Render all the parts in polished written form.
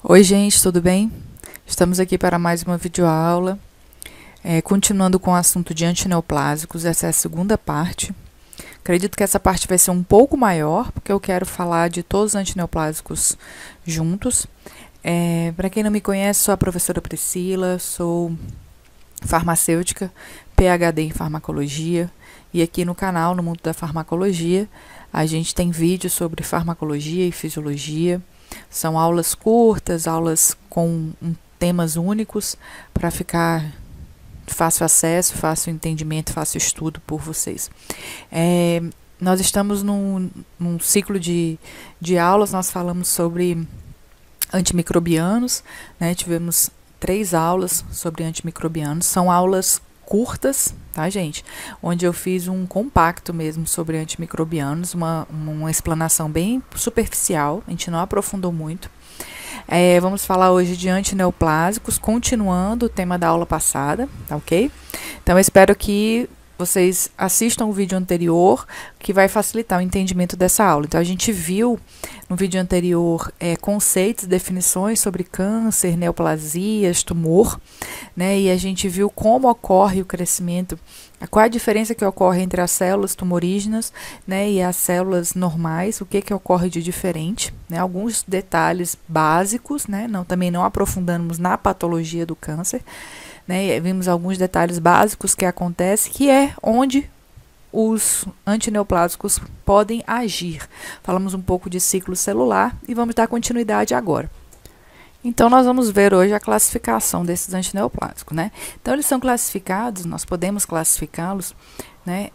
Oi, gente, tudo bem? Estamos aqui para mais uma videoaula, continuando com o assunto de antineoplásicos. Essa é a segunda parte. Acredito que essa parte vai ser um pouco maior, porque eu quero falar de todos os antineoplásicos juntos. Para quem não me conhece, sou a professora Priscila, sou farmacêutica, PhD em farmacologia, e aqui no canal, no Mundo da Farmacologia, a gente tem vídeos sobre farmacologia e fisiologia. São aulas curtas, aulas com temas únicos, para ficar fácil acesso, fácil entendimento, fácil estudo por vocês. Nós estamos num ciclo de aulas, nós falamos sobre antimicrobianos, né? Tivemos 3 aulas sobre antimicrobianos, são aulas curtas, tá, gente? Onde eu fiz um compacto mesmo sobre antimicrobianos, uma explanação bem superficial, a gente não aprofundou muito. Vamos falar hoje de antineoplásicos, continuando o tema da aula passada, tá ok? Então, eu espero que vocês assistam o vídeo anterior, que vai facilitar o entendimento dessa aula. Então, a gente viu no vídeo anterior conceitos, definições sobre câncer, neoplasias, tumor, né? E a gente viu como ocorre o crescimento, qual a diferença que ocorre entre as células tumorígenas, né, e as células normais, o que ocorre de diferente, né? Alguns detalhes básicos, né? Também não aprofundamos na patologia do câncer, né? Vimos alguns detalhes básicos que acontecem, que é onde os antineoplásicos podem agir. Falamos um pouco de ciclo celular e vamos dar continuidade agora. Então, nós vamos ver hoje a classificação desses antineoplásicos, né? Então, eles são classificados, nós podemos classificá-los, né,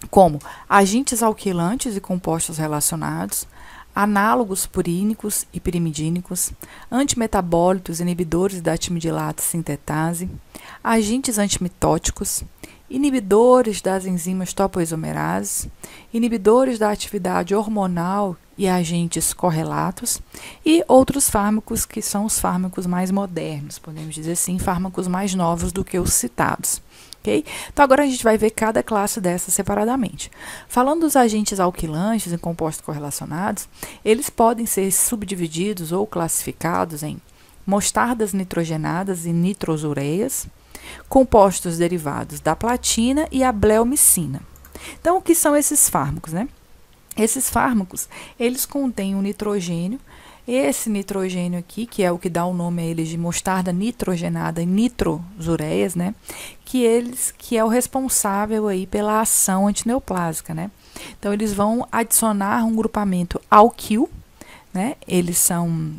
como agentes alquilantes e compostos relacionados, análogos purínicos e pirimidínicos, antimetabólitos inibidores da timidilata sintetase, agentes antimitóticos, inibidores das enzimas topoisomerases, inibidores da atividade hormonal e agentes correlatos, e outros fármacos que são os fármacos mais modernos, podemos dizer assim, fármacos mais novos do que os citados. Okay? Então, agora a gente vai ver cada classe dessas separadamente. Falando dos agentes alquilantes e compostos correlacionados, eles podem ser subdivididos ou classificados em mostardas nitrogenadas e nitrosureias, compostos derivados da platina e a bleomicina. Então, o que são esses fármacos, né? Esses fármacos, eles contêm o nitrogênio. Esse nitrogênio aqui, que é o que dá o nome a eles de mostarda nitrogenada e nitrosureias, né? Que é o responsável aí pela ação antineoplásica, né? Então, eles vão adicionar um grupamento alquil, né? Eles são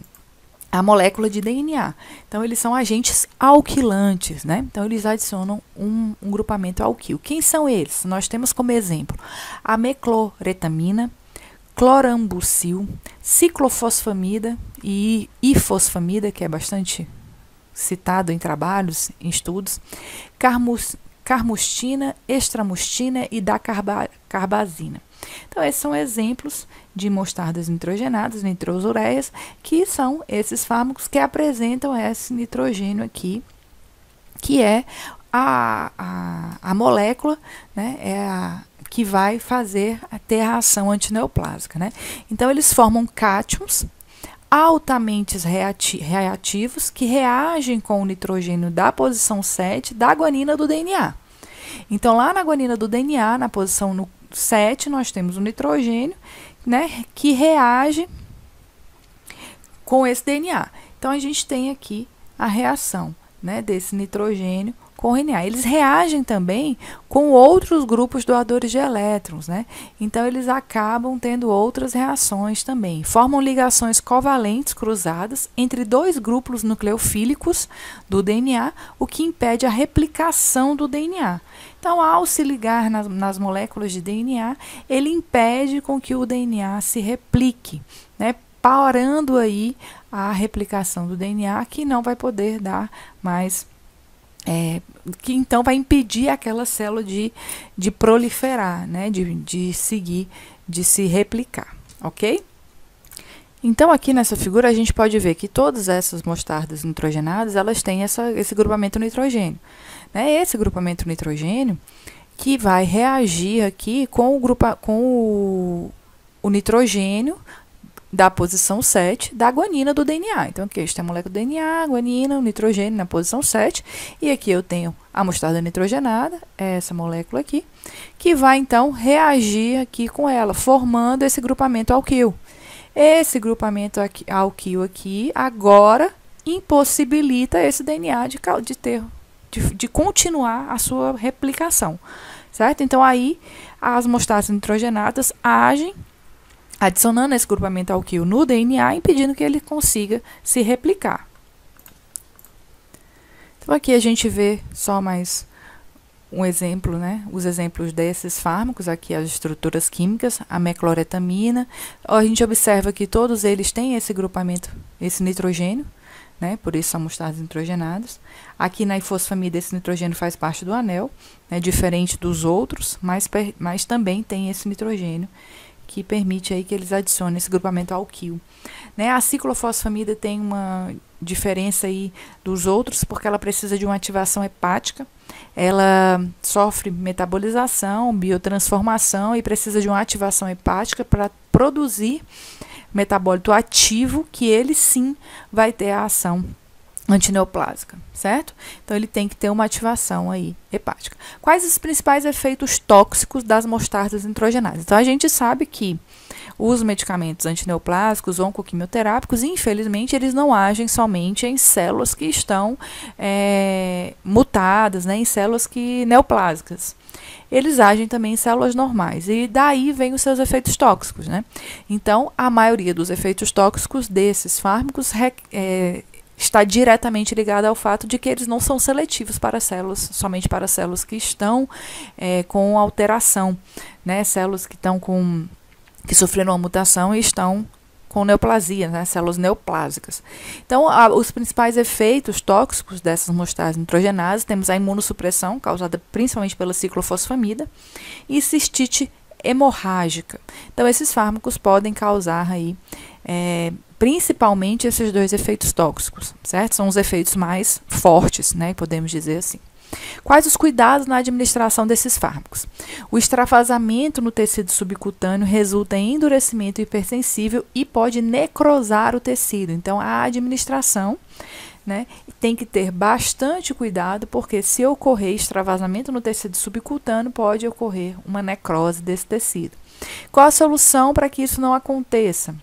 a molécula de DNA. Então, eles são agentes alquilantes, né? Então, eles adicionam um grupamento alquil. Quem são eles? Nós temos como exemplo a mecloretamina, clorambucil, ciclofosfamida e ifosfamida, que é bastante citado em trabalhos, em estudos, carmustina, extramustina e dacarbazina. Então, esses são exemplos de mostardas nitrogenadas, nitrosureias, que são esses fármacos que apresentam esse nitrogênio aqui, que é a molécula, né, que vai ter a ação antineoplásica, né? Então, eles formam cátions altamente reativos que reagem com o nitrogênio da posição 7 da guanina do DNA. Então, lá na guanina do DNA, na posição 7, nós temos o nitrogênio, né, que reage com esse DNA. Então, a gente tem aqui a reação, né, desse nitrogênio com o RNA. Eles reagem também com outros grupos doadores de elétrons, né? Então, eles acabam tendo outras reações também. Formam ligações covalentes cruzadas entre 2 grupos nucleofílicos do DNA, o que impede a replicação do DNA. Então, ao se ligar nas moléculas de DNA, ele impede com que o DNA se replique, né? Parando aí a replicação do DNA, que não vai poder dar mais que então vai impedir aquela célula de proliferar, né, de se replicar, ok? Então, aqui nessa figura, a gente pode ver que todas essas mostardas nitrogenadas, elas têm esse grupamento nitrogênio, né? Esse grupamento nitrogênio que vai reagir aqui com o nitrogênio da posição 7 da guanina do DNA. Então, aqui está a molécula do DNA, guanina, o nitrogênio na posição 7. E aqui eu tenho a mostarda nitrogenada, essa molécula aqui, que vai, então, reagir aqui com ela, formando esse grupamento alquil. Esse grupamento alquil aqui, agora, impossibilita esse DNA de continuar a sua replicação, certo? Então, aí, as mostardas nitrogenadas agem adicionando esse grupamento alquil no DNA, impedindo que ele consiga se replicar. Então, aqui a gente vê só mais um exemplo, né? Os exemplos desses fármacos, aqui as estruturas químicas, a mecloretamina. A gente observa que todos eles têm esse grupamento, esse nitrogênio, né? Por isso são mostardas nitrogenadas. Aqui na ifosfamida, esse nitrogênio faz parte do anel, né? Diferente dos outros, mas também tem esse nitrogênio, que permite aí que eles adicionem esse grupamento alquil. Né? A ciclofosfamida tem uma diferença aí dos outros, porque ela precisa de uma ativação hepática, ela sofre metabolização, biotransformação e precisa de uma ativação hepática para produzir metabólito ativo, que ele sim vai ter a ação antineoplásica, certo? Então, ele tem que ter uma ativação aí hepática. Quais os principais efeitos tóxicos das mostardas nitrogenadas? Então, a gente sabe que os medicamentos antineoplásicos, oncoquimioterápicos, infelizmente, eles não agem somente em células que estão mutadas, né, em células neoplásicas. Eles agem também em células normais, e daí vem os seus efeitos tóxicos, né? Então, a maioria dos efeitos tóxicos desses fármacos está diretamente ligada ao fato de que eles não são seletivos para células, somente para células que estão com alteração, né? Células que sofreram uma mutação e estão com neoplasia, né? Células neoplásicas. Então, os principais efeitos tóxicos dessas mostardas nitrogenadas, temos a imunossupressão, causada principalmente pela ciclofosfamida, e cistite hemorrágica. Então, esses fármacos podem causar aí principalmente esses dois efeitos tóxicos, certo? São os efeitos mais fortes, né? Podemos dizer assim. Quais os cuidados na administração desses fármacos? O extravasamento no tecido subcutâneo resulta em endurecimento hipersensível e pode necrosar o tecido. Então, a administração, né, tem que ter bastante cuidado, porque se ocorrer extravasamento no tecido subcutâneo, pode ocorrer uma necrose desse tecido. Qual a solução para que isso não aconteça?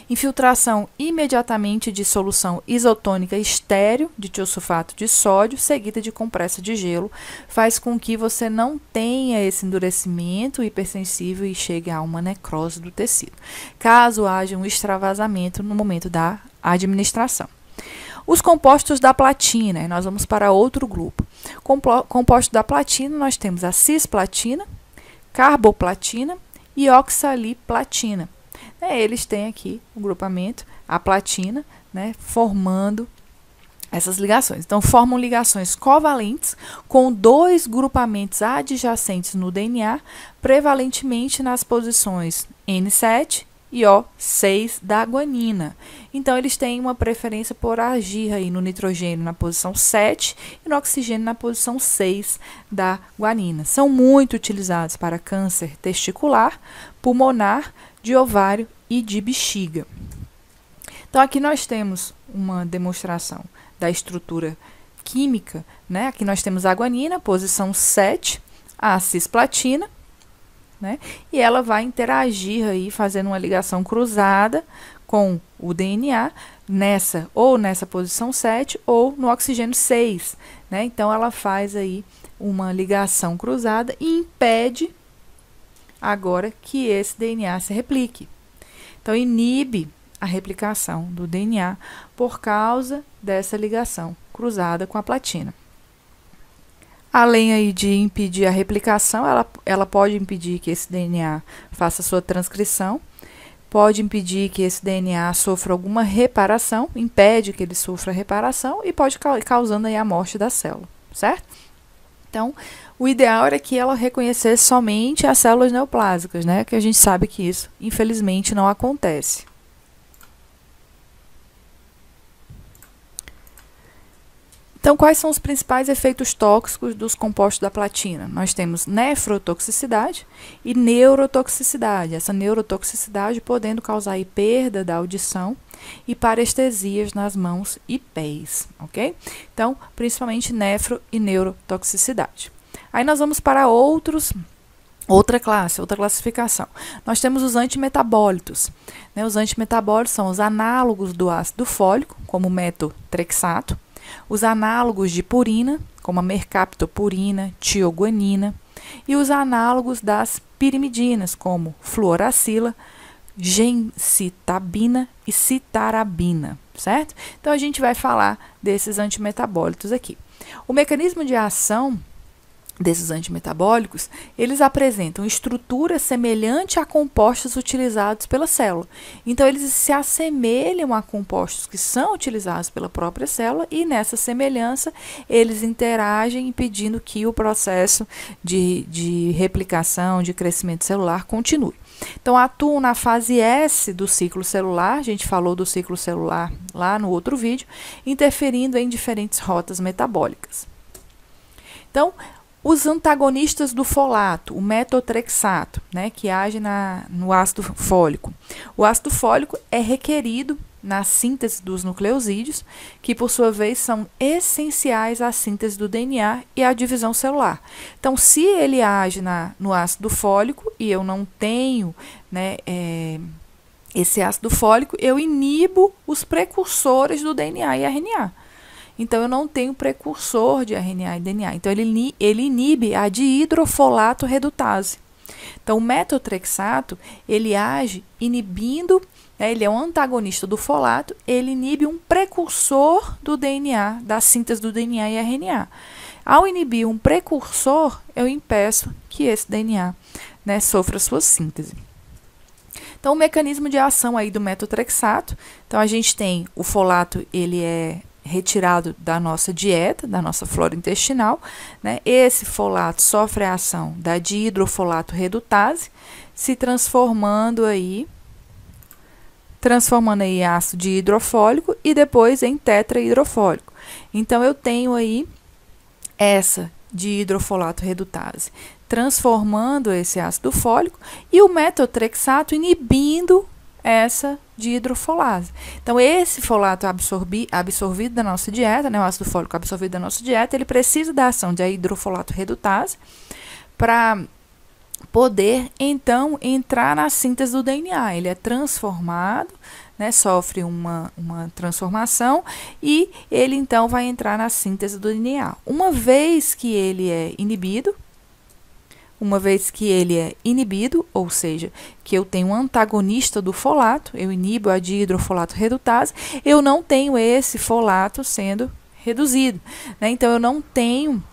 Infiltração imediatamente de solução isotônica estéril de tiosulfato de sódio, seguida de compressa de gelo, faz com que você não tenha esse endurecimento hipersensível e chegue a uma necrose do tecido, caso haja um extravasamento no momento da administração. Os compostos da platina, e nós vamos para outro grupo. Compostos da platina, nós temos a cisplatina, carboplatina e oxaliplatina. Eles têm aqui o grupamento, a platina, né, formando essas ligações. Então, formam ligações covalentes com dois grupamentos adjacentes no DNA, prevalentemente nas posições N7 e O6 da guanina. Então, eles têm uma preferência por agir aí no nitrogênio na posição 7 e no oxigênio na posição 6 da guanina. São muito utilizados para câncer testicular, pulmonar, de ovário e de bexiga. Então, aqui nós temos uma demonstração da estrutura química, né? Aqui nós temos a guanina, posição 7, a cisplatina, né? E ela vai interagir aí, fazendo uma ligação cruzada com o DNA, nessa posição 7 ou no oxigênio 6, né? Então, ela faz aí uma ligação cruzada e impede agora que esse DNA se replique. Então, inibe a replicação do DNA por causa dessa ligação cruzada com a platina. Além aí de impedir a replicação, ela pode impedir que esse DNA faça sua transcrição, pode impedir que esse DNA sofra alguma reparação, impede que ele sofra reparação e pode causando aí a morte da célula, certo? Então, o ideal era que ela reconhecesse somente as células neoplásicas, né? Que a gente sabe que isso, infelizmente, não acontece. Então, quais são os principais efeitos tóxicos dos compostos da platina? Nós temos nefrotoxicidade e neurotoxicidade. Essa neurotoxicidade podendo causar aí perda da audição e parestesias nas mãos e pés, ok? Então, principalmente nefro e neurotoxicidade. Aí nós vamos para outra classificação. Nós temos os antimetabólitos. Né? Os antimetabólitos são os análogos do ácido fólico, como o metotrexato, os análogos de purina, como a mercaptopurina, tioguanina, e os análogos das pirimidinas, como fluoracila, gencitabina e citarabina, certo? Então, a gente vai falar desses antimetabólitos aqui. O mecanismo de ação desses antimetabólicos, eles apresentam estrutura semelhante a compostos utilizados pela célula. Então, eles se assemelham a compostos que são utilizados pela própria célula e, nessa semelhança, eles interagem impedindo que o processo de replicação, de crescimento celular continue. Então, atuam na fase S do ciclo celular, a gente falou do ciclo celular lá no outro vídeo, interferindo em diferentes rotas metabólicas. Então, os antagonistas do folato, o metotrexato, né, que age no ácido fólico. O ácido fólico é requerido na síntese dos nucleosídeos, que por sua vez são essenciais à síntese do DNA e à divisão celular. Então, se ele age no ácido fólico e eu não tenho, né, esse ácido fólico, eu inibo os precursores do DNA e RNA. Então, eu não tenho precursor de RNA e DNA. Então, ele inibe a dihidrofolato redutase. Então, o metotrexato, ele age inibindo, né, ele é um antagonista do folato, ele inibe um precursor do DNA, da síntese do DNA e RNA. Ao inibir um precursor, eu impeço que esse DNA, né, sofra sua síntese. Então, o mecanismo de ação aí do metotrexato, então a gente tem o folato, ele é retirado da nossa dieta, da nossa flora intestinal, né? Esse folato sofre a ação da dihidrofolato redutase, se transformando aí em ácido dihidrofólico e depois em tetrahidrofólico. Então, eu tenho aí essa dihidrofolato redutase transformando esse ácido fólico e o metotrexato inibindo essa dihidrofolase. Então, esse folato absorvido da nossa dieta, né, o ácido fólico absorvido da nossa dieta, ele precisa da ação de hidrofolato redutase para poder, então, entrar na síntese do DNA. Ele é transformado, né, sofre uma transformação e ele, então, vai entrar na síntese do DNA. Uma vez que ele é inibido, ou seja, que eu tenho um antagonista do folato, eu inibo a dihidrofolato redutase, eu não tenho esse folato sendo reduzido, né? Então, eu não tenho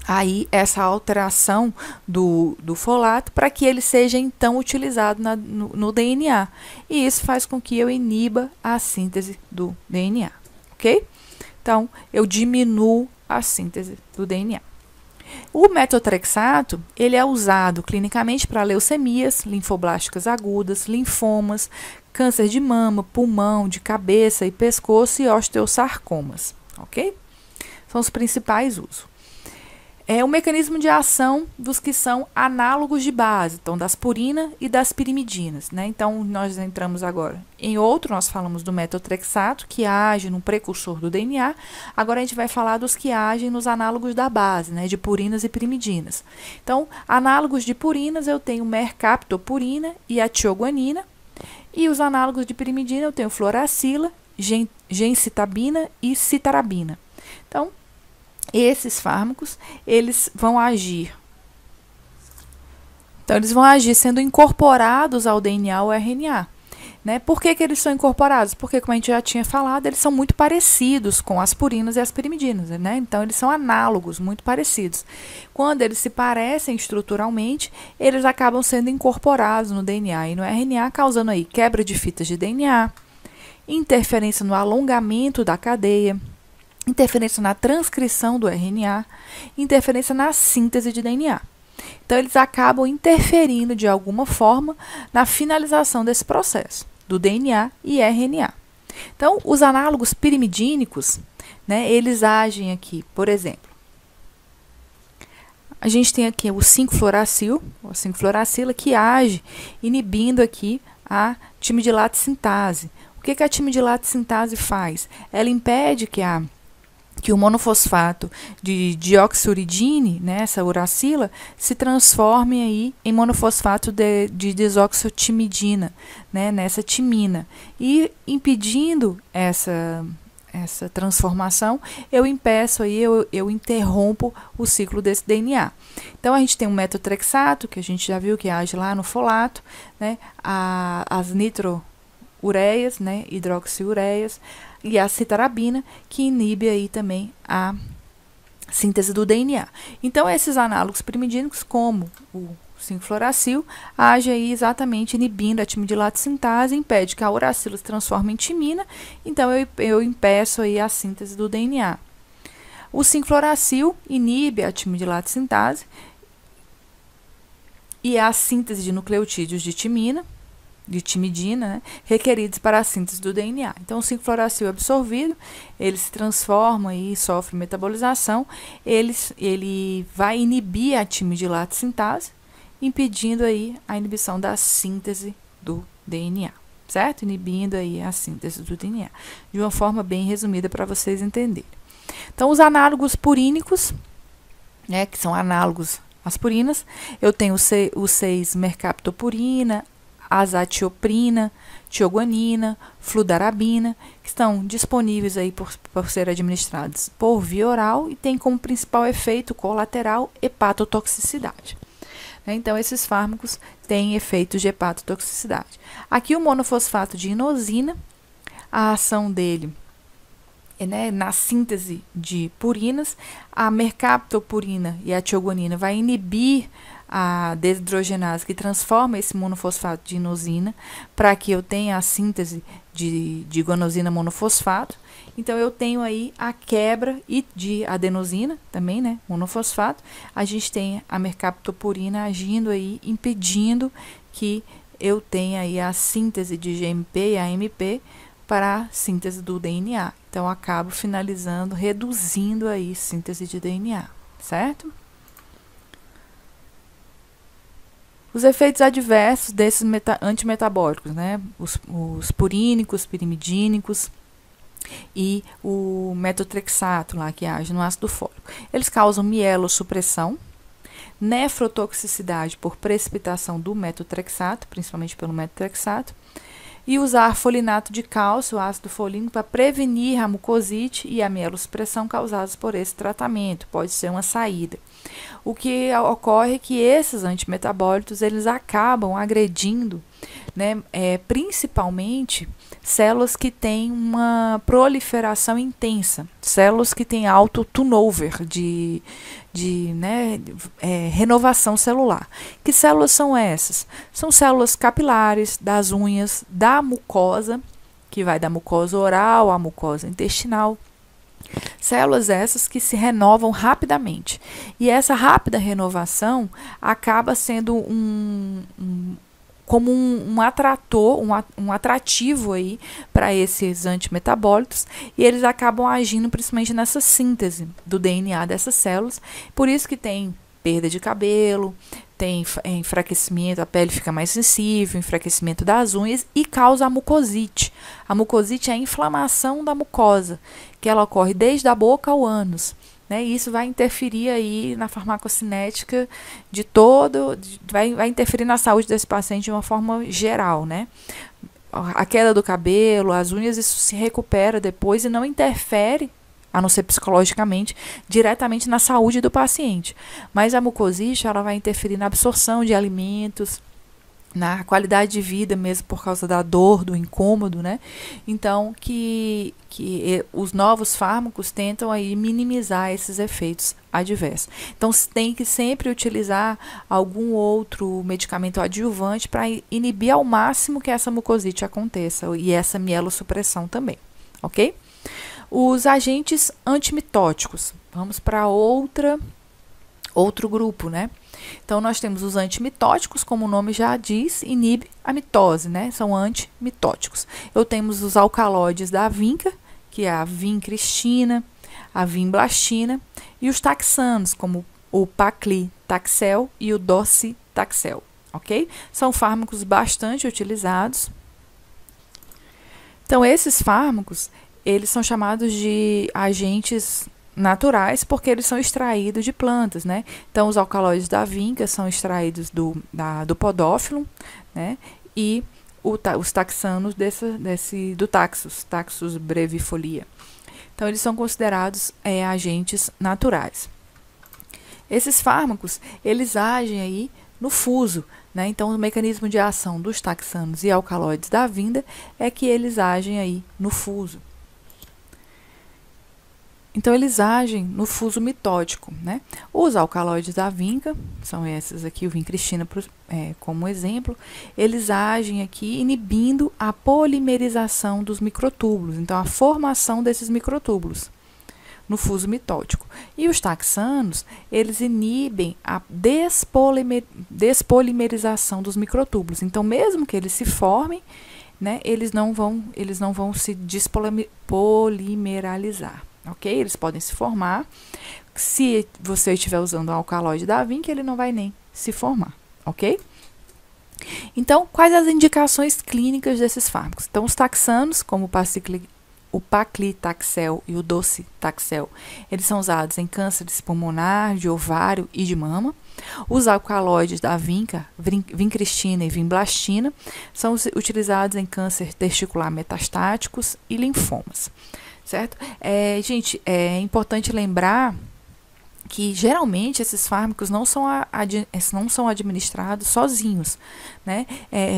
aí essa alteração do folato para que ele seja, então, utilizado no DNA. E isso faz com que eu iniba a síntese do DNA, ok? Então, eu diminuo a síntese do DNA. O metotrexato, ele é usado clinicamente para leucemias linfoblásticas agudas, linfomas, câncer de mama, pulmão, de cabeça e pescoço e osteossarcomas, ok? São os principais usos. É o mecanismo de ação dos que são análogos de base, então das purina e das pirimidinas, né? Então, nós entramos agora em outro, nós falamos do metotrexato, que age no precursor do DNA. Agora, a gente vai falar dos que agem nos análogos da base, né? De purinas e pirimidinas. Então, análogos de purinas, eu tenho mercaptopurina e a tioguanina. E os análogos de pirimidina, eu tenho fluoracila, gencitabina e citarabina. Então, esses fármacos, eles vão agir. Então, eles vão agir sendo incorporados ao DNA ou RNA. Né? Por que eles são incorporados? Porque, como a gente já tinha falado, eles são muito parecidos com as purinas e as pirimidinas. Né? Então, eles são análogos, muito parecidos. Quando eles se parecem estruturalmente, eles acabam sendo incorporados no DNA e no RNA, causando aí quebra de fitas de DNA, interferência no alongamento da cadeia, interferência na transcrição do RNA, interferência na síntese de DNA. Então, eles acabam interferindo de alguma forma na finalização desse processo, do DNA e RNA. Então, os análogos pirimidínicos, né, eles agem aqui. Por exemplo, a gente tem aqui o 5-fluoracila, que age inibindo aqui a timidilate sintase. O que a timidilate sintase faz? Ela impede que o monofosfato de dioxiuridine, né, essa uracila, se transforme aí em monofosfato de desoxotimidina, né, nessa timina. E impedindo essa transformação, eu impeço aí, eu interrompo o ciclo desse DNA. Então, a gente tem um metotrexato, que a gente já viu que age lá no folato, né, as nitroureias, né, hidroxiureias, e a citarabina, que inibe aí também a síntese do DNA. Então, esses análogos pirimidínicos, como o 5-fluoracil, age aí exatamente inibindo a timidilate sintase, impede que a uracila se transforme em timina, então eu impeço aí a síntese do DNA. O 5-fluoracil inibe a timidilate sintase e a síntese de nucleotídeos de timidina, né, requeridos para a síntese do DNA. Então, o 5-fluoracil absorvido, ele se transforma e sofre metabolização, ele vai inibir a timidilate sintase, impedindo aí a inibição da síntese do DNA, certo? Inibindo aí a síntese do DNA, de uma forma bem resumida para vocês entenderem. Então, os análogos purínicos, né, que são análogos às purinas, eu tenho o 6-mercaptopurina, azatioprina, tioguanina, fludarabina, que estão disponíveis aí por ser administrados por via oral e tem como principal efeito colateral hepatotoxicidade. Então, esses fármacos têm efeitos de hepatotoxicidade. Aqui o monofosfato de inosina, a ação dele né, na síntese de purinas, a mercaptopurina e a tioguanina vai inibir a desidrogenase que transforma esse monofosfato de inosina para que eu tenha a síntese de guanosina monofosfato. Então, eu tenho aí a quebra de adenosina também, né, monofosfato. A gente tem a mercaptopurina agindo aí, impedindo que eu tenha aí a síntese de GMP e AMP para a síntese do DNA. Então, acabo finalizando, reduzindo aí a síntese de DNA, certo? Os efeitos adversos desses antimetabólicos, né? Os purínicos, pirimidínicos e o metotrexato, lá, que age no ácido fólico. Eles causam mielossupressão, nefrotoxicidade por precipitação do metotrexato, principalmente pelo metotrexato, e usar folinato de cálcio, ácido folínico, para prevenir a mucosite e a mielossupressão causadas por esse tratamento. Pode ser uma saída. O que ocorre é que esses antimetabólitos, eles acabam agredindo, né, principalmente células que têm uma proliferação intensa, células que têm alto turnover renovação celular. Que células são essas? São células capilares das unhas, da mucosa, que vai da mucosa oral à mucosa intestinal. Células essas que se renovam rapidamente. E essa rápida renovação acaba sendo como um atrator, um atrativo aí para esses antimetabólitos, e eles acabam agindo principalmente nessa síntese do DNA dessas células. Por isso que tem perda de cabelo, tem enfraquecimento, a pele fica mais sensível, enfraquecimento das unhas e causa a mucosite. A mucosite é a inflamação da mucosa, que ela ocorre desde a boca ao ânus, né? E isso vai interferir aí na farmacocinética de todo, vai interferir na saúde desse paciente de uma forma geral, né? A queda do cabelo, as unhas, isso se recupera depois e não interfere, a não ser psicologicamente, diretamente na saúde do paciente. Mas a mucosite, ela vai interferir na absorção de alimentos, na qualidade de vida mesmo por causa da dor, do incômodo, né? Então, que os novos fármacos tentam aí minimizar esses efeitos adversos. Então, tem que sempre utilizar algum outro medicamento adjuvante para inibir ao máximo que essa mucosite aconteça e essa mielossupressão também, ok? Os agentes antimitóticos. Vamos para outro grupo, né? Então, nós temos os antimitóticos, como o nome já diz, inibe a mitose, né? São antimitóticos. Eu temos os alcaloides da vinca, que é a vincristina, a vinblastina, e os taxanos, como o paclitaxel e o docetaxel, ok? São fármacos bastante utilizados. Então, esses fármacos, eles são chamados de agentes naturais porque eles são extraídos de plantas, né? Então, os alcaloides da vinca são extraídos do podófilo, né? E os taxanos do Taxus brevifolia. Então, eles são considerados agentes naturais. Esses fármacos, eles agem aí no fuso, né? Então, o mecanismo de ação dos taxanos e alcaloides da vinda é que eles agem aí no fuso. Então, eles agem no fuso mitótico, né? Os alcaloides da vinca, são esses aqui, o vincristina como exemplo, eles agem aqui inibindo a polimerização dos microtúbulos, então a formação desses microtúbulos no fuso mitótico. E os taxanos, eles inibem a despolimerização dos microtúbulos. Então, mesmo que eles se formem, né, eles não vão se despolimeralizar. Ok? Eles podem se formar. Se você estiver usando o alcaloide da vinca, ele não vai nem se formar. Ok? Então, quais as indicações clínicas desses fármacos? Então, os taxanos, como o paclitaxel e o docetaxel, eles são usados em cânceres pulmonar, de ovário e de mama. Os alcaloides da vinca, vincristina e vinblastina, são utilizados em câncer testicular metastáticos e linfomas. Certo? Gente, é importante lembrar que geralmente esses fármacos não são administrados sozinhos, né?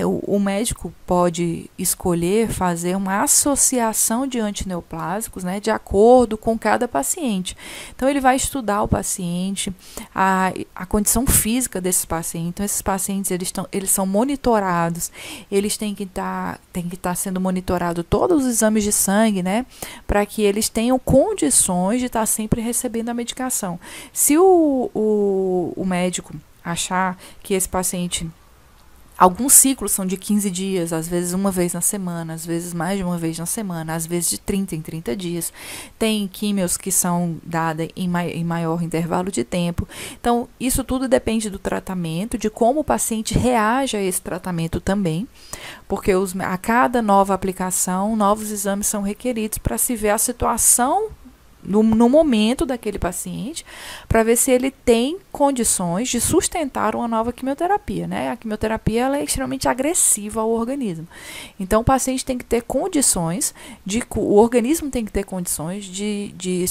O médico pode escolher fazer uma associação de antineoplásicos, né, de acordo com cada paciente. Então, ele vai estudar o paciente, a condição física desses pacientes. Então, esses pacientes eles são monitorados, eles têm que estar sendo monitorados todos os exames de sangue, né, para que eles tenham condições de estar sempre recebendo a medicação. Se o médico achar que esse paciente, alguns ciclos são de 15 dias, às vezes uma vez na semana, às vezes mais de uma vez na semana, às vezes de 30 em 30 dias, tem químios que são dadas em maior intervalo de tempo. Então, isso tudo depende do tratamento, de como o paciente reage a esse tratamento também, porque a cada nova aplicação, novos exames são requeridos para se ver a situação no momento daquele paciente, para ver se ele tem condições de sustentar uma nova quimioterapia, né? A quimioterapia ela é extremamente agressiva ao organismo. Então, o paciente tem que ter condições, o organismo tem que ter condições de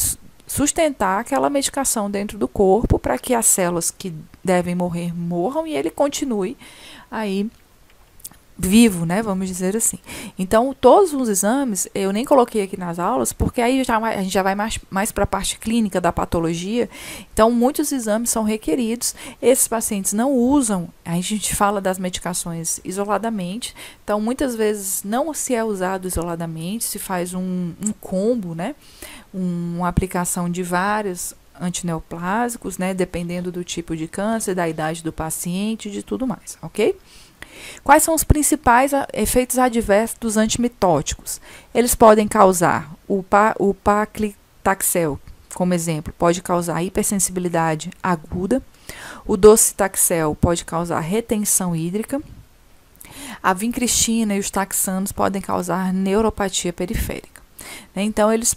sustentar aquela medicação dentro do corpo para que as células que devem morrer morram e ele continue aí vivo, né, vamos dizer assim. Então, todos os exames, eu nem coloquei aqui nas aulas, porque aí a gente já vai mais para a parte clínica da patologia. Então, muitos exames são requeridos. Esses pacientes não usam, a gente fala das medicações isoladamente. Então, muitas vezes não se é usado isoladamente, se faz um combo, né, uma aplicação de vários antineoplásicos, né, dependendo do tipo de câncer, da idade do paciente, de tudo mais, ok? Quais são os principais efeitos adversos dos antimitóticos? Eles podem causar o paclitaxel, como exemplo, pode causar hipersensibilidade aguda. O docetaxel pode causar retenção hídrica. A vincristina e os taxanos podem causar neuropatia periférica. Então, eles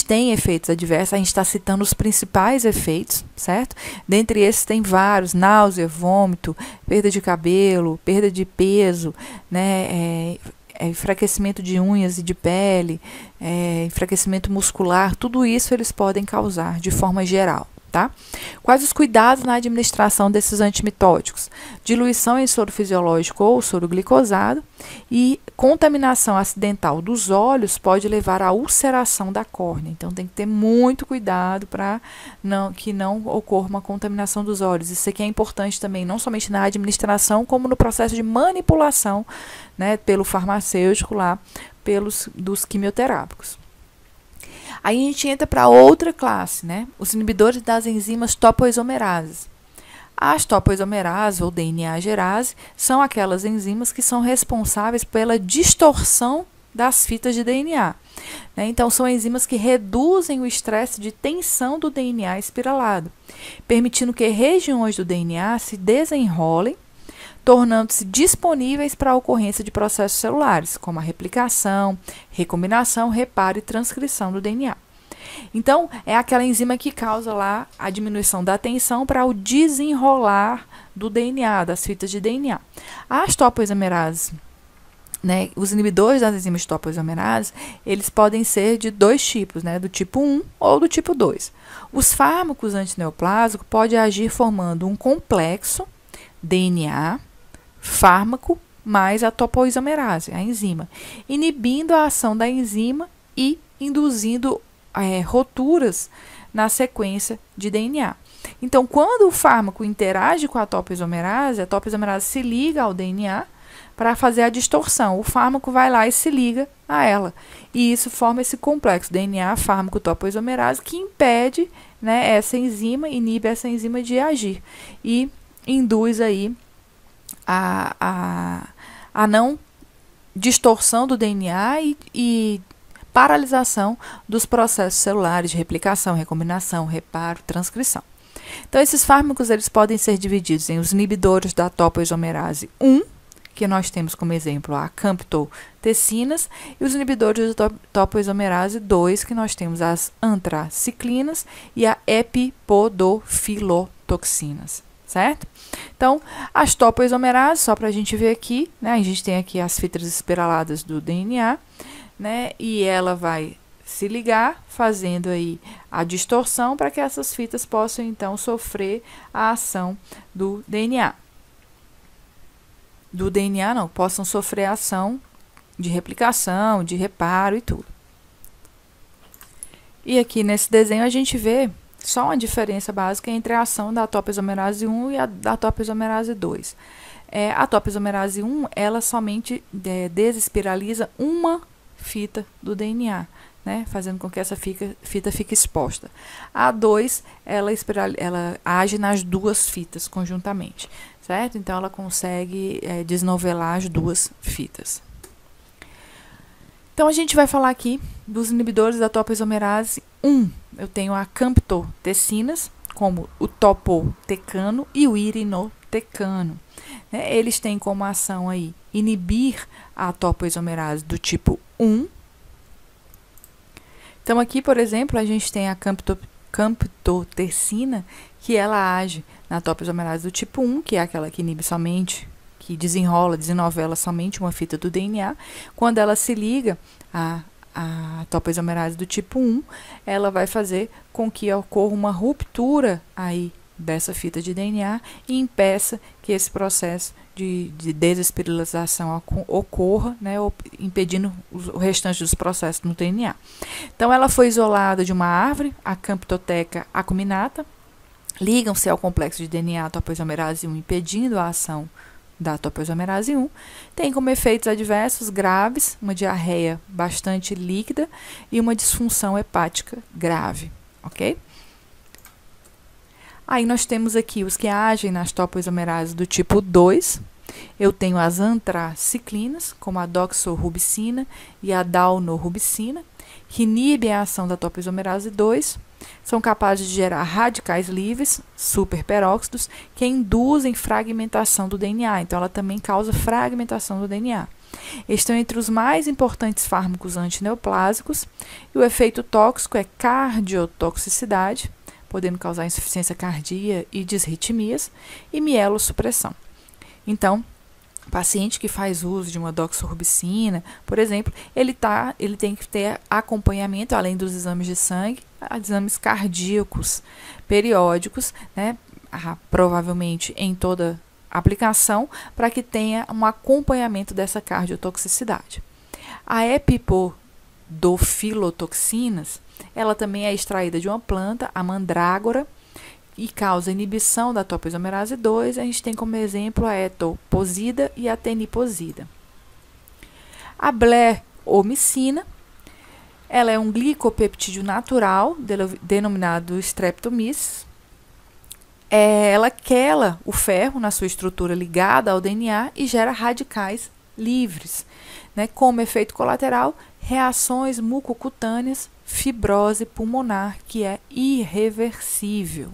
têm efeitos adversos. A gente está citando os principais efeitos, certo? Dentre esses tem vários: náusea, vômito, perda de cabelo, perda de peso, né? Enfraquecimento de unhas e de pele, enfraquecimento muscular. Tudo isso eles podem causar de forma geral. Tá? Quais os cuidados na administração desses antimitóticos? Diluição em soro fisiológico ou soro glicosado, e contaminação acidental dos olhos pode levar à ulceração da córnea. Então, tem que ter muito cuidado para que não ocorra uma contaminação dos olhos. Isso aqui é importante também, não somente na administração, como no processo de manipulação, né, pelo farmacêutico lá, dos quimioterápicos. Aí a gente entra para outra classe, né? Os inibidores das enzimas topoisomerases. As topoisomerases, ou DNA gerase, são aquelas enzimas que são responsáveis pela distorção das fitas de DNA. Né? Então, são enzimas que reduzem o estresse de tensão do DNA espiralado, permitindo que regiões do DNA se desenrolem, tornando-se disponíveis para a ocorrência de processos celulares, como a replicação, recombinação, reparo e transcrição do DNA. Então, é aquela enzima que causa lá a diminuição da tensão para o desenrolar do DNA, das fitas de DNA. As topoisomerases, né, os inibidores das enzimas topoisomerases, eles podem ser de dois tipos, né, do tipo 1 ou do tipo 2. Os fármacos antineoplásicos podem agir formando um complexo DNA, fármaco, mais a topoisomerase, a enzima, inibindo a ação da enzima e induzindo roturas na sequência de DNA. Então, quando o fármaco interage com a topoisomerase se liga ao DNA para fazer a distorção. O fármaco vai lá e se liga a ela. E isso forma esse complexo DNA, fármaco, topoisomerase, que impede, né, essa enzima, inibe essa enzima de agir. E induz aí a não distorção do DNA e paralisação dos processos celulares de replicação, recombinação, reparo, transcrição. Então, esses fármacos eles podem ser divididos em os inibidores da topoisomerase 1, que nós temos como exemplo a camptotecinas, e os inibidores da topoisomerase 2, que nós temos as antraciclinas e a epipodofilotoxinas, certo? Então, as topoisomerases, só para a gente ver aqui, né, a gente tem aqui as fitas espiraladas do DNA, né, e ela vai se ligar, fazendo aí a distorção para que essas fitas possam, então, sofrer a ação do DNA. Possam sofrer a ação de replicação, de reparo e tudo. E aqui nesse desenho a gente vê só uma diferença básica entre a ação da topoisomerase 1 e a da topoisomerase 2. A topoisomerase 1, ela somente desespiraliza uma fita do DNA, né, fazendo com que essa fita fique exposta. A 2, ela age nas duas fitas conjuntamente, certo? Então, ela consegue desnovelar as duas fitas. Então, a gente vai falar aqui dos inibidores da topoisomerase 1. Eu tenho a camptotecinas, como o topotecano e o irinotecano. Né? Eles têm como ação aí inibir a topoisomerase do tipo 1. Então, aqui, por exemplo, a gente tem a camptotecina, que ela age na topoisomerase do tipo 1, que é aquela que inibe somente, que desenrovela somente uma fita do DNA. Quando ela se liga a topoisomerase do tipo 1, ela vai fazer com que ocorra uma ruptura aí dessa fita de DNA e impeça que esse processo de desespiralização ocorra, né, impedindo o restante dos processos no DNA. Então, ela foi isolada de uma árvore, a Camptotheca acuminata, ligam-se ao complexo de DNA topoisomerase 1, impedindo a ação da topoisomerase 1, tem como efeitos adversos graves uma diarreia bastante líquida e uma disfunção hepática grave, ok? Aí nós temos aqui os que agem nas topoisomerases do tipo 2. Eu tenho as antraciclinas, como a doxorubicina e a daunorubicina, que inibem a ação da topoisomerase 2. São capazes de gerar radicais livres, superperóxidos, que induzem fragmentação do DNA. Então, ela também causa fragmentação do DNA. Estão entre os mais importantes fármacos antineoplásicos, e o efeito tóxico é cardiotoxicidade, podendo causar insuficiência cardíaca e disritmias, e mielossupressão. Então, o paciente que faz uso de uma doxorubicina, por exemplo, ele tem que ter acompanhamento, além dos exames de sangue, exames cardíacos periódicos, né, provavelmente em toda aplicação, para que tenha um acompanhamento dessa cardiotoxicidade. A epipodofilotoxinas, ela também é extraída de uma planta, a mandrágora, e causa inibição da topoisomerase 2. A gente tem como exemplo a etoposida e a teniposida. A bleomicina, ela é um glicopeptídeo natural, denominado streptomyces. Ela quela o ferro na sua estrutura ligada ao DNA e gera radicais livres, né? Como efeito colateral, reações mucocutâneas, fibrose pulmonar, que é irreversível.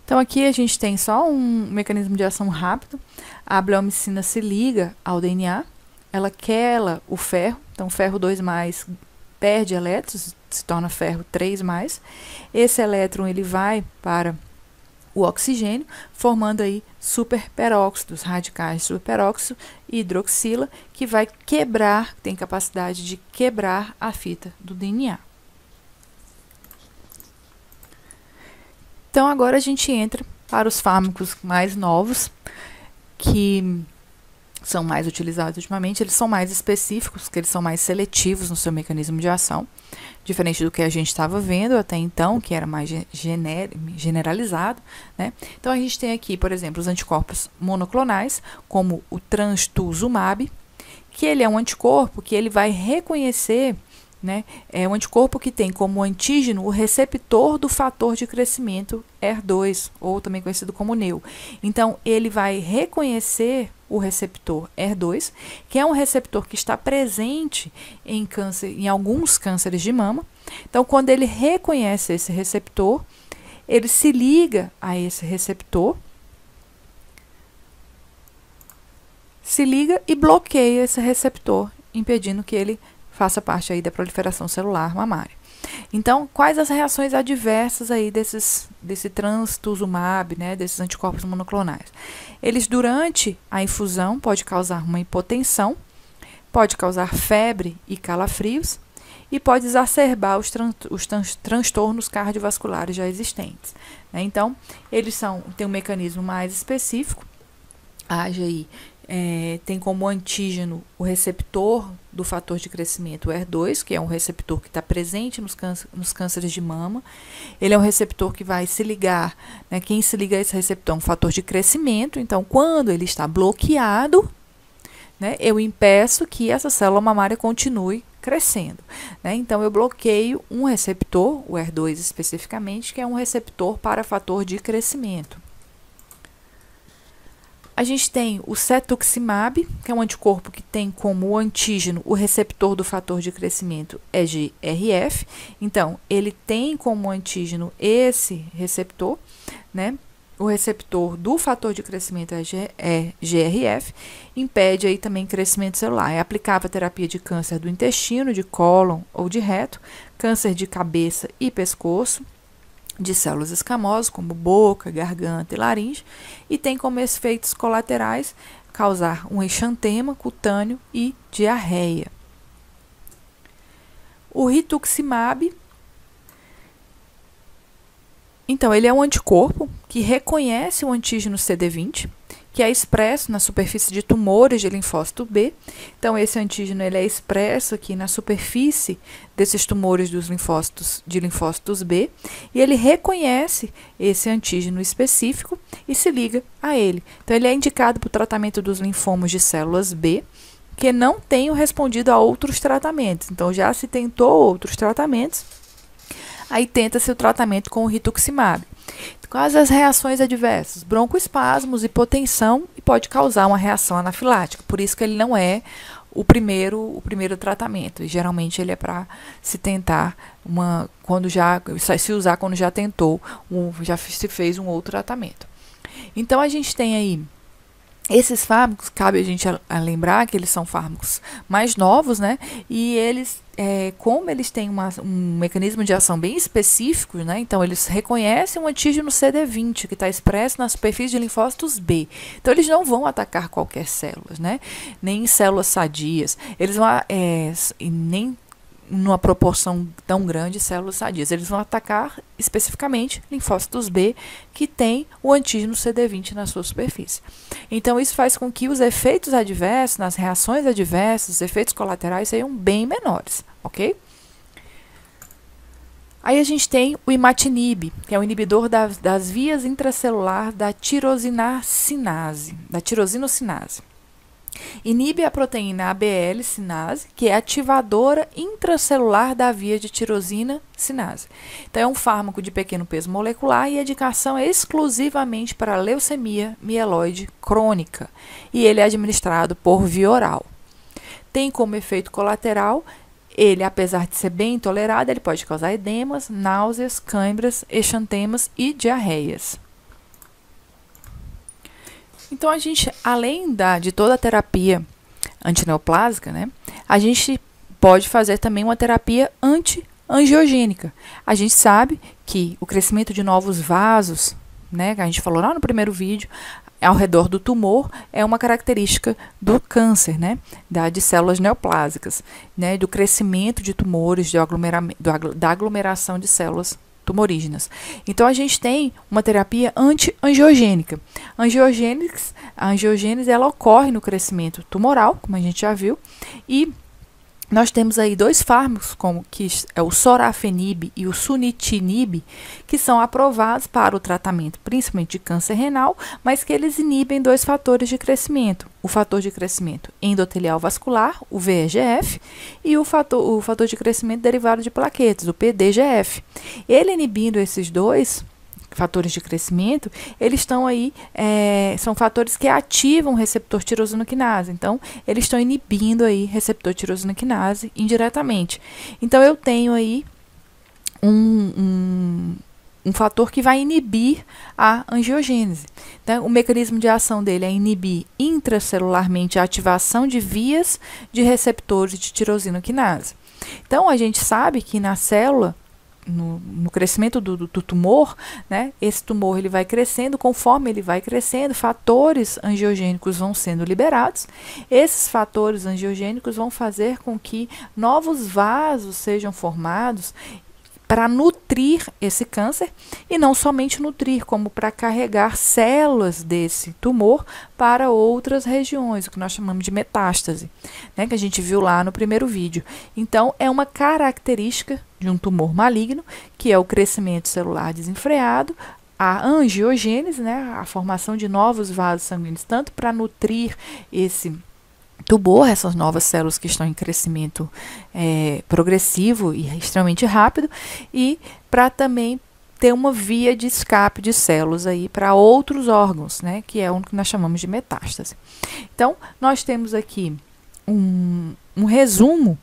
Então, aqui a gente tem só um mecanismo de ação rápido. A bleomicina se liga ao DNA, ela quela o ferro, então ferro 2+, perde elétrons, se torna ferro 3+. Esse elétron ele vai para o oxigênio, formando aí superperóxidos, radicais de superperóxido e hidroxila, que vai quebrar, tem capacidade de quebrar a fita do DNA. Então, agora a gente entra para os fármacos mais novos, que são mais utilizados ultimamente. Eles são mais específicos, que eles são mais seletivos no seu mecanismo de ação, diferente do que a gente estava vendo até então, que era mais generalizado, né? Então, a gente tem aqui, por exemplo, os anticorpos monoclonais, como o trastuzumab, que ele é um anticorpo que ele vai reconhecer, né? É um anticorpo que tem como antígeno o receptor do fator de crescimento HER2, ou também conhecido como NEU. Então, ele vai reconhecer o receptor HER2, que é um receptor que está presente em câncer, em alguns cânceres de mama. Então, quando ele reconhece esse receptor, ele se liga a esse receptor, se liga e bloqueia esse receptor, impedindo que ele faça parte aí da proliferação celular mamária. Então, quais as reações adversas aí desse trastuzumab, né, desses anticorpos monoclonais? Eles, durante a infusão, pode causar uma hipotensão, pode causar febre e calafrios, e pode exacerbar os transtornos cardiovasculares já existentes, né? Então, eles têm um mecanismo mais específico, age aí, tem como antígeno o receptor do fator de crescimento HER2, que é um receptor que está presente nos cânceres de mama. Ele é um receptor que vai se ligar, né, quem se liga a esse receptor é um fator de crescimento. Então, quando ele está bloqueado, né, eu impeço que essa célula mamária continue crescendo, né? Então, eu bloqueio um receptor, o HER2 especificamente, que é um receptor para fator de crescimento. A gente tem o cetuximab, que é um anticorpo que tem como antígeno o receptor do fator de crescimento EGRF. Então, ele tem como antígeno esse receptor, né? O receptor do fator de crescimento EGRF, impede aí também crescimento celular. É aplicável a terapia de câncer do intestino, de cólon ou de reto, câncer de cabeça e pescoço, de células escamosas, como boca, garganta e laringe, e tem como efeitos colaterais causar um exantema cutâneo e diarreia. O rituximab, então, ele é um anticorpo que reconhece o antígeno CD20, que é expresso na superfície de tumores de linfócito B. Então, esse antígeno ele é expresso aqui na superfície desses tumores de linfócitos B, e ele reconhece esse antígeno específico e se liga a ele. Então, ele é indicado para o tratamento dos linfomos de células B, que não tenham respondido a outros tratamentos. Então, já se tentou outros tratamentos, aí tenta-se o tratamento com o rituximab. Quais as reações adversas? Broncoespasmos, hipotensão, e pode causar uma reação anafilática. Por isso que ele não é o primeiro tratamento. E geralmente ele é para se tentar quando já tentou, já se fez um outro tratamento. Então a gente tem aí esses fármacos, cabe a gente lembrar que eles são fármacos mais novos, né? E eles, como eles têm um mecanismo de ação bem específico, né? Então, eles reconhecem um antígeno CD20, que está expresso na superfície de linfócitos B. Então, eles não vão atacar qualquer célula, né? Nem células sadias. Eles vão, nem numa proporção tão grande células sadias. Eles vão atacar especificamente linfócitos B que tem o antígeno CD20 na sua superfície. Então, isso faz com que os efeitos adversos, nas reações adversas, os efeitos colaterais sejam bem menores, ok? Aí a gente tem o imatinib, que é o inibidor das vias intracelular da tirosinocinase. Inibe a proteína ABL sinase, que é ativadora intracelular da via de tirosina sinase. Então, é um fármaco de pequeno peso molecular e a indicação é exclusivamente para leucemia mieloide crônica. E ele é administrado por via oral. Tem como efeito colateral, ele, apesar de ser bem tolerado, ele pode causar edemas, náuseas, câimbras, exantemas e diarreias. Então, a gente, além de toda a terapia antineoplásica, né, a gente pode fazer também uma terapia anti-angiogênica. A gente sabe que o crescimento de novos vasos, né, que a gente falou lá no primeiro vídeo, ao redor do tumor, é uma característica do câncer, né, de células neoplásicas, né, do crescimento de tumores, da aglomeração de células tumorígenas. Então, a gente tem uma terapia anti-angiogênica. A angiogênese ela ocorre no crescimento tumoral, como a gente já viu, e nós temos aí dois fármacos, como que é o sorafenib e o sunitinib, que são aprovados para o tratamento, principalmente de câncer renal, mas que eles inibem dois fatores de crescimento. O fator de crescimento endotelial vascular, o VEGF, e o fator de crescimento derivado de plaquetas, o PDGF. Ele inibindo esses dois fatores de crescimento, eles estão aí, são fatores que ativam o receptor tirosina quinase. Então, eles estão inibindo aí receptor tirosina quinase indiretamente. Então, eu tenho aí um fator que vai inibir a angiogênese. Então, o mecanismo de ação dele é inibir intracelularmente a ativação de vias de receptores de tirosina quinase. Então, a gente sabe que na célula, no crescimento do tumor, né, esse tumor ele vai crescendo, conforme ele vai crescendo, fatores angiogênicos vão sendo liberados. Esses fatores angiogênicos vão fazer com que novos vasos sejam formados para nutrir esse câncer, e não somente nutrir, como para carregar células desse tumor para outras regiões, o que nós chamamos de metástase, né, que a gente viu lá no primeiro vídeo. Então, é uma característica de um tumor maligno, que é o crescimento celular desenfreado, a angiogênese, né, a formação de novos vasos sanguíneos, tanto para nutrir esse tumor, essas novas células que estão em crescimento progressivo e extremamente rápido, e para também ter uma via de escape de células aí para outros órgãos, né, que é o que nós chamamos de metástase. Então, nós temos aqui um resumo.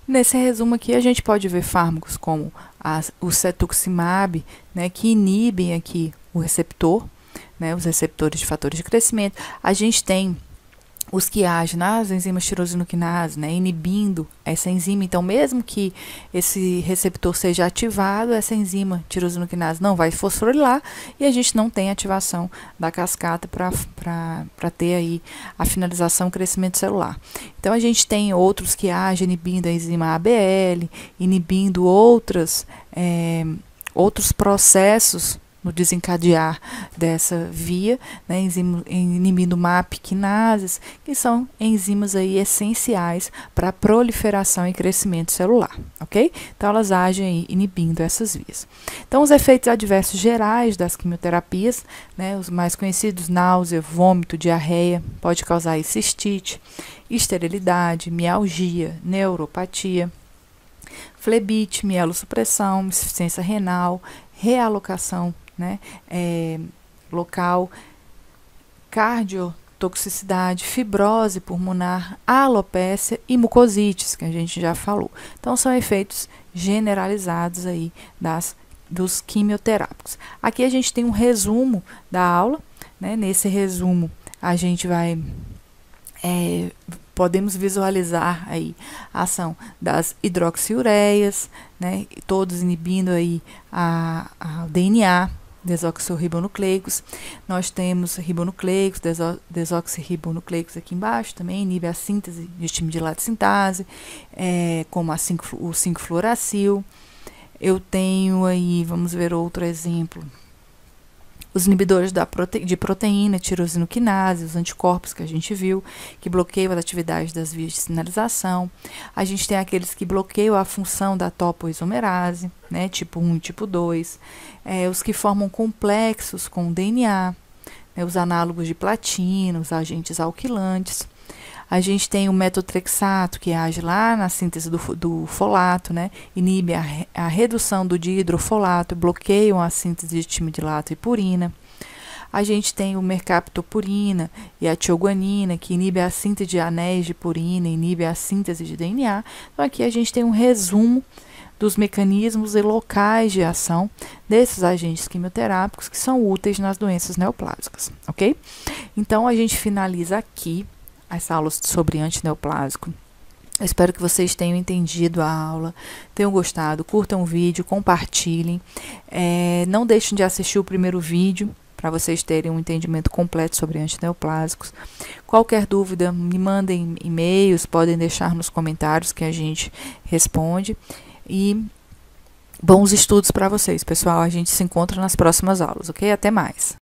Nesse resumo aqui, a gente pode ver fármacos como o cetuximab, né, que inibem aqui o receptor, né, os receptores de fatores de crescimento. A gente tem os que agem nas enzimas tirosina quinase, né, inibindo essa enzima. Então, mesmo que esse receptor seja ativado, essa enzima tirosina quinase não vai fosforilar e a gente não tem ativação da cascata para ter aí a finalização crescimento celular. Então, a gente tem outros que agem inibindo a enzima ABL, inibindo outros processos no desencadear dessa via, né, inibindo MAP quinases, que são enzimas aí essenciais para a proliferação e crescimento celular, ok? Então, elas agem aí inibindo essas vias. Então, os efeitos adversos gerais das quimioterapias, né, os mais conhecidos, náusea, vômito, diarreia, pode causar aí cistite, esterilidade, mialgia, neuropatia, flebite, mielossupressão, insuficiência renal, realocação, né, local, cardiotoxicidade, fibrose pulmonar, alopécia e mucosites, que a gente já falou. Então, são efeitos generalizados aí dos quimioterápicos. Aqui a gente tem um resumo da aula, né? Nesse resumo a gente vai podemos visualizar aí a ação das hidroxiureias, né, todos inibindo aí a DNA, desoxirribonucleicos. Nós temos ribonucleicos, desoxirribonucleicos aqui embaixo, também inibe a síntese de timidilate sintase, como o 5-fluoracil. Eu tenho aí, vamos ver outro exemplo, os inibidores de proteína, tirosina quinase, os anticorpos que a gente viu, que bloqueiam as atividades das vias de sinalização. A gente tem aqueles que bloqueiam a função da topoisomerase, né, tipo 1 e tipo 2. Os que formam complexos com DNA, né, os análogos de platina, os agentes alquilantes. A gente tem o metotrexato, que age lá na síntese do folato, né? Inibe a redução do dihidrofolato, bloqueiam a síntese de timidilato e purina. A gente tem o mercaptopurina e a tioguanina, que inibe a síntese de anéis de purina, inibe a síntese de DNA. Então, aqui a gente tem um resumo dos mecanismos e locais de ação desses agentes quimioterápicos que são úteis nas doenças neoplásicas, ok? Então, a gente finaliza aqui essa aula sobre antineoplásico. Eu espero que vocês tenham entendido a aula, tenham gostado, curtam o vídeo, compartilhem. Não deixem de assistir o primeiro vídeo, para vocês terem um entendimento completo sobre antineoplásicos. Qualquer dúvida, me mandem e-mails, podem deixar nos comentários que a gente responde. E bons estudos para vocês, pessoal. A gente se encontra nas próximas aulas, ok? Até mais!